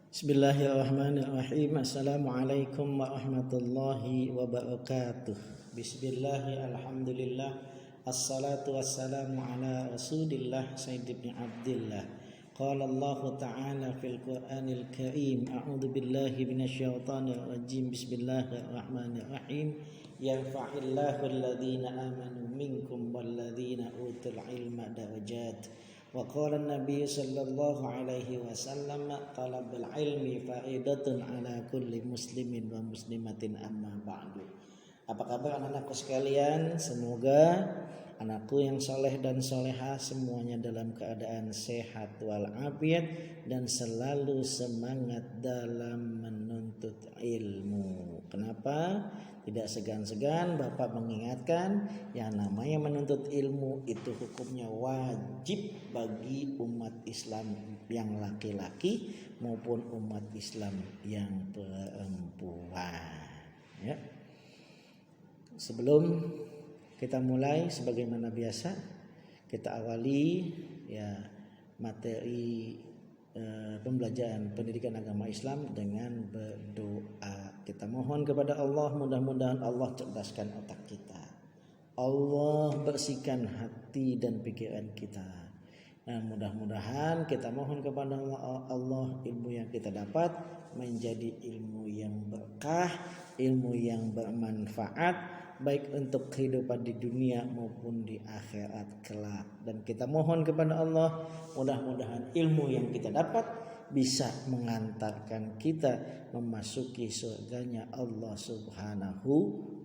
Bismillahirrahmanirrahim. Assalamualaikum warahmatullahi wabarakatuh. Bismillah, alhamdulillah, assalatu wassalamu ala rasulillah Sayyid ibn Abdillah. Qala Allah ta'ala fil Qur'anil Karim, a'udzu billahi minasyaitonir rajim. Bismillahirrahmanirrahim. Yarfa'illahu alladhina amanu minkum walladhina utul ilma darajat. Wa qala an-nabiy sallallahu alaihi wasallam talabul ilmi fa'idatun ala kulli muslimin wa muslimatin amma ba'du. Apa kabar anak-anakku sekalian? Semoga anakku yang soleh dan soleha semuanya dalam keadaan sehat walafiat dan selalu semangat dalam menuntut ilmu. Kenapa? Tidak segan-segan Bapak mengingatkan yang namanya menuntut ilmu itu hukumnya wajib bagi umat Islam yang laki-laki maupun umat Islam yang perempuan. Ya. Sebelum kita mulai, sebagaimana biasa kita awali ya materi pembelajaran pendidikan agama Islam dengan berdoa. Kita mohon kepada Allah, mudah-mudahan Allah cerdaskan otak kita, Allah bersihkan hati dan pikiran kita. Nah, mudah-mudahan kita mohon kepada Allah ilmu yang kita dapat menjadi ilmu yang berkah, ilmu yang bermanfaat baik untuk kehidupan di dunia maupun di akhirat kelak. Dan kita mohon kepada Allah mudah-mudahan ilmu yang kita dapat bisa mengantarkan kita memasuki surganya Allah Subhanahu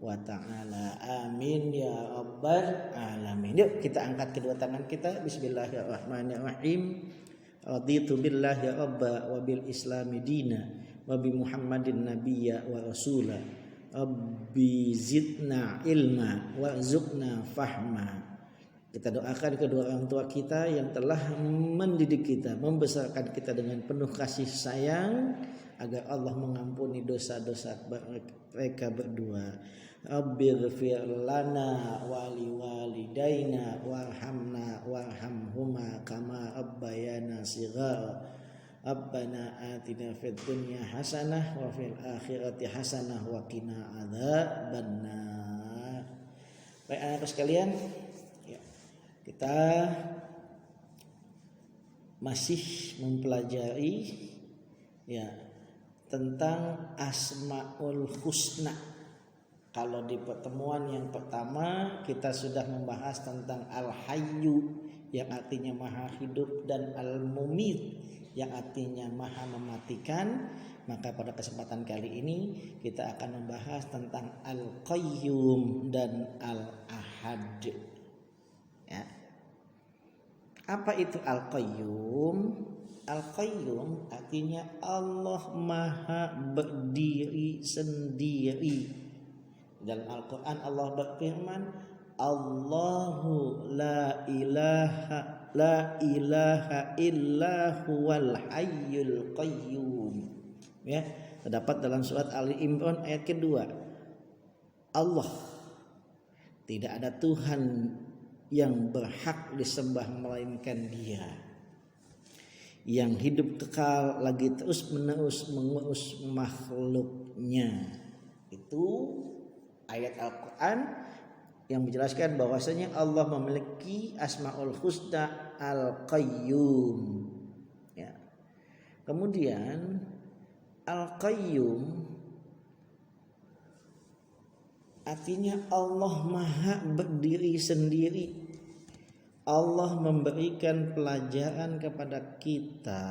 wa ta'ala. Amin ya rabbal alamin. Yuk kita angkat kedua tangan kita. Bismillahirrahmanirrahim. Raditu billahi rabba wa bil islami dina wa bi Muhammadin nabiyya wa rasula. Rabbi zidna ilma warzuqna fahma. Kita doakan kedua orang tua kita yang telah mendidik kita, membesarkan kita dengan penuh kasih sayang, agar Allah mengampuni dosa-dosa mereka berdua. Rabbighfir lana wa liwalidayna warhamna warhamhuma kama rabbayana shighara. Rabbana atina fid dunya hasanah wa fil akhirati hasanah wa qina adzabannar. Baik anak-anak sekalian, ya, kita masih mempelajari ya tentang Asmaul Husna. Kalau di pertemuan yang pertama kita sudah membahas tentang Al-Hayyu yang artinya maha hidup dan Al-Mumit yang artinya maha mematikan. Maka pada kesempatan kali ini kita akan membahas tentang Al-Qayyum dan Al-Ahad. Ya. Apa itu Al-Qayyum? Al-Qayyum artinya Allah maha berdiri sendiri. Dalam Al-Quran Allah berfirman, Allahu la ilaha illa huwal hayyul qayyum. Ya, terdapat dalam surat Ali Imran ayat kedua. Allah, tidak ada Tuhan yang berhak disembah melainkan Dia, yang hidup kekal lagi terus menerus mengurus makhluknya. Itu ayat Al-Quran yang menjelaskan bahwasanya Allah memiliki Asmaul Husna Al-Qayyum. Ya. Kemudian Al-Qayyum artinya Allah maha berdiri sendiri. Allah memberikan pelajaran kepada kita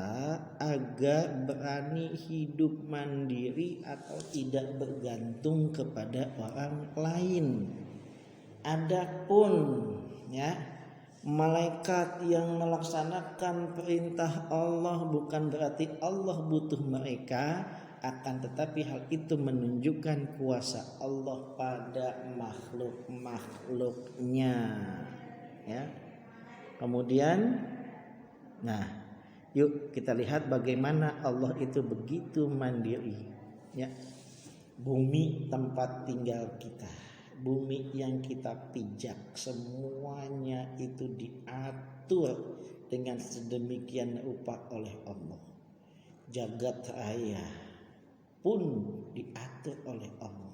agar berani hidup mandiri atau tidak bergantung kepada orang lain. Adapun ya malaikat yang melaksanakan perintah Allah bukan berarti Allah butuh mereka, akan tetapi hal itu menunjukkan kuasa Allah pada makhluk-makhluknya. Ya. Kemudian, nah, yuk kita lihat bagaimana Allah itu begitu mandiri. Ya, bumi tempat tinggal kita, bumi yang kita pijak, semuanya itu diatur dengan sedemikian rupa oleh Allah. jagat raya pun diatur oleh Allah.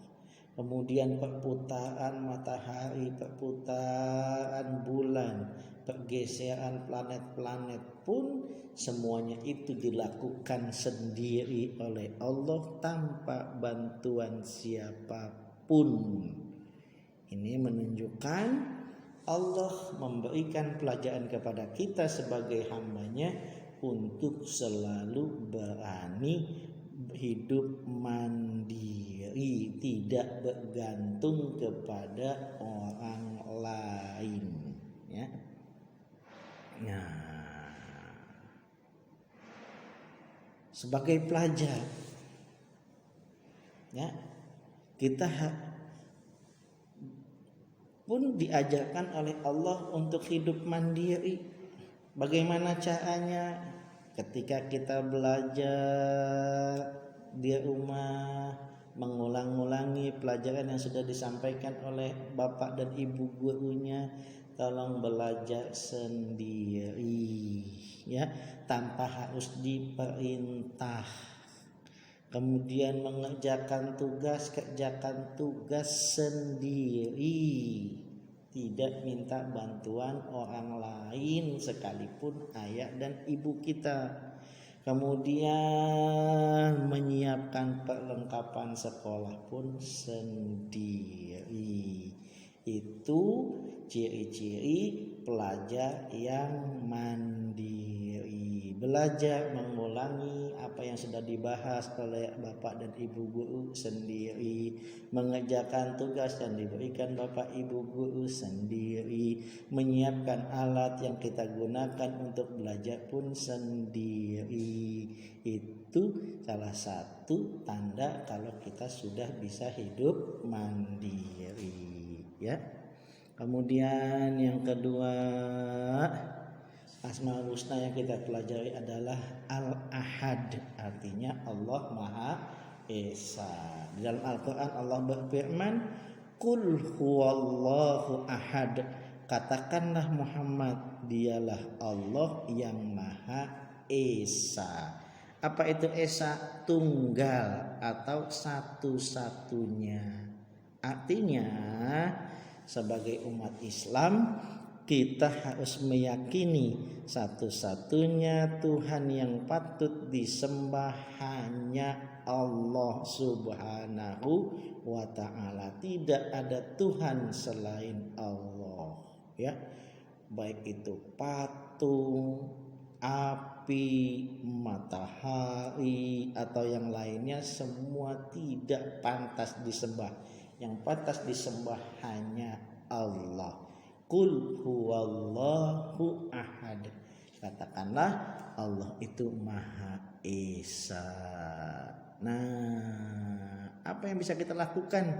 Kemudian perputaran matahari, perputaran bulan, pergeseran planet-planet pun semuanya itu dilakukan sendiri oleh Allah tanpa bantuan siapapun. Ini menunjukkan Allah memberikan pelajaran kepada kita sebagai hambanya untuk selalu berani hidup mandiri, tidak bergantung kepada orang lain, ya. Nah, sebagai pelajar, ya, kita pun diajarkan oleh Allah untuk hidup mandiri. Bagaimana caranya? Ketika kita belajar di rumah, mengulang-ulangi pelajaran yang sudah disampaikan oleh bapak dan ibu gurunya, tolong belajar sendiri, ya, tanpa harus diperintah. Kemudian mengerjakan tugas, kerjakan tugas sendiri, tidak minta bantuan orang lain sekalipun ayah dan ibu kita. Kemudian menyiapkan perlengkapan sekolah pun sendiri. Itu ciri-ciri pelajar yang mandiri. Belajar mengulangi apa yang sudah dibahas oleh bapak dan ibu guru sendiri, mengerjakan tugas yang diberikan bapak ibu guru sendiri, menyiapkan alat yang kita gunakan untuk belajar pun sendiri. Itu salah satu tanda kalau kita sudah bisa hidup mandiri, ya. Kemudian yang kedua, Asmaul Husna yang kita pelajari adalah Al-Ahad, artinya Allah Maha Esa. Di dalam Al-Quran Allah berfirman, Qul huwallahu ahad, katakanlah Muhammad, dialah Allah yang Maha Esa. Apa itu Esa? Tunggal atau satu-satunya. Artinya sebagai umat Islam kita harus meyakini satu-satunya Tuhan yang patut disembah hanya Allah Subhanahu wa ta'ala. Tidak ada Tuhan selain Allah, ya. Baik itu patung, api, matahari atau yang lainnya, semua tidak pantas disembah. Yang pantas disembah hanya Allah. Qul huwallahu ahad, katakanlah Allah itu Maha Esa. Nah, apa yang bisa kita lakukan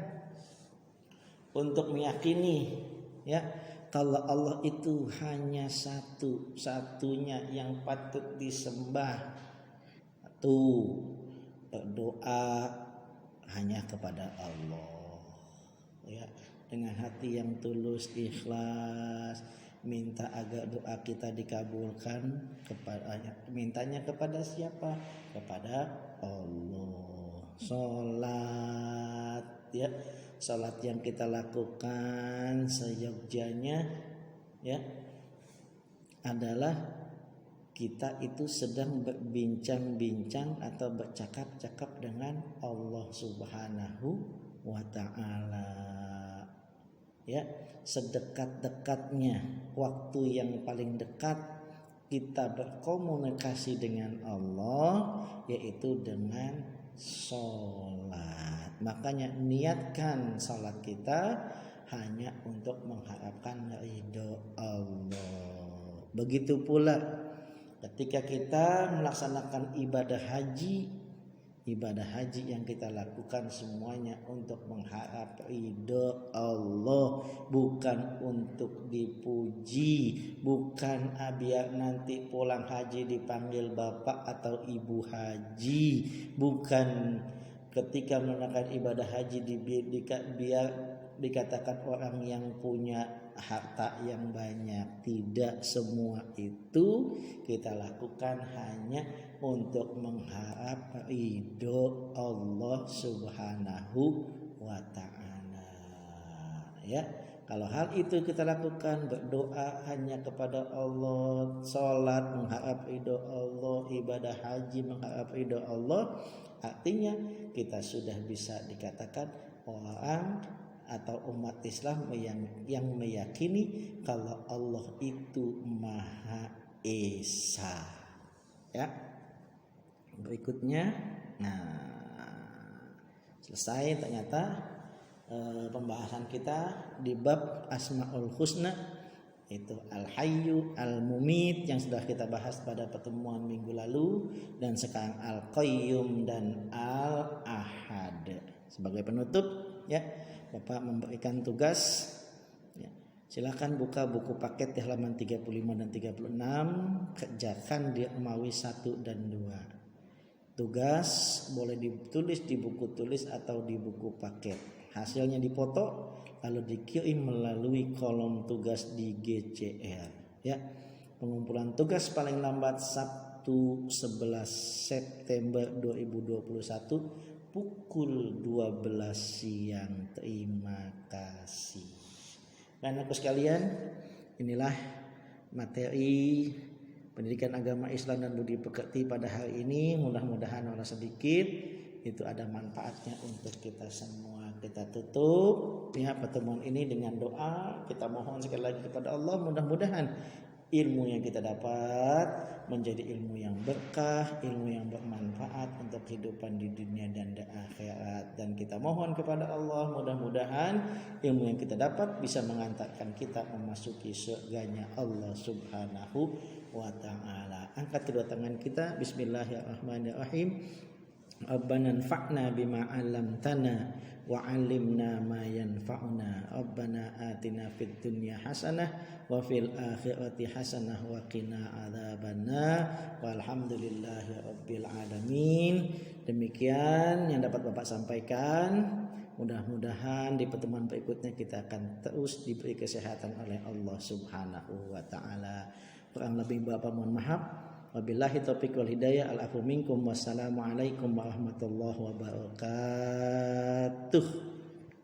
untuk meyakini, ya, kalau Allah itu hanya satu-satunya yang patut disembah? Tuh, berdoa hanya kepada Allah, ya, dengan hati yang tulus, ikhlas, minta agar doa kita dikabulkan. Mintanya kepada siapa? Kepada Allah. Salat, ya, salat yang kita lakukan seyogyanya, ya, adalah kita itu sedang berbincang-bincang atau bercakap-cakap dengan Allah Subhanahu wa ta'ala. Ya, sedekat-dekatnya waktu yang paling dekat kita berkomunikasi dengan Allah, yaitu dengan sholat. Makanya niatkan sholat kita hanya untuk mengharapkan ridho Allah. Begitu pula ketika kita melaksanakan ibadah haji yang kita lakukan semuanya untuk mengharap ridho Allah, bukan untuk dipuji, bukan biar nanti pulang haji dipanggil bapak atau ibu haji, bukan ketika melakukan ibadah haji biar dikatakan orang yang punya harta yang banyak. Tidak semua itu kita lakukan hanya untuk mengharap ridho Allah Subhanahu wa ta'ala. Ya, kalau hal itu kita lakukan, berdoa hanya kepada Allah, salat mengharap ridho Allah, ibadah haji mengharap ridho Allah, artinya kita sudah bisa dikatakan orang atau umat Islam yang meyakini kalau Allah itu Maha Esa. Ya. Berikutnya, selesai ternyata pembahasan kita di bab Asmaul Husna, itu Al-Hayyu, Al-Mumit yang sudah kita bahas pada pertemuan minggu lalu, dan sekarang Al-Qayyum dan Al-Ahad. Sebagai penutup, ya, Bapak memberikan tugas, ya, silakan buka buku paket di halaman 35 dan 36, kerjakan di Romawi 1 dan 2. Tugas boleh ditulis di buku tulis atau di buku paket. Hasilnya dipoto lalu dikirim melalui kolom tugas di GCR. Ya, pengumpulan tugas paling lambat Sabtu 11 September 2021 pukul 12 siang. Terima kasih. Dan aku sekalian, inilah materi pendidikan agama Islam dan budi pekerti pada hari ini. Mudah-mudahan walau sedikit itu ada manfaatnya untuk kita semua. Kita tutup ya pertemuan ini dengan doa. Kita mohon sekali lagi kepada Allah, mudah-mudahan ilmu yang kita dapat menjadi ilmu yang berkah, ilmu yang bermanfaat untuk kehidupan di dunia dan di akhirat. Dan kita mohon kepada Allah, mudah-mudahan ilmu yang kita dapat bisa mengantarkan kita memasuki surganya Allah Subhanahu wa ta'ala. Angkat kedua tangan kita, bismillahirrahmanirrahim. Rabbana anfa'na bima 'allamtana wa 'allimna ma yanfa'una. Rabbana atina fid dunya hasanah wa fil akhirati hasanah wa qina adzabannar. Walhamdulillahi rabbil alamin. Demikian yang dapat Bapak sampaikan. Mudah-mudahan di pertemuan berikutnya kita akan terus diberi kesehatan oleh Allah Subhanahu wa ta'ala. Kurang lebih Bapak mohon maaf. Wabillahi taufiq wal hidayah. Al-afu minkum. Wassalamualaikum warahmatullahi wabarakatuh.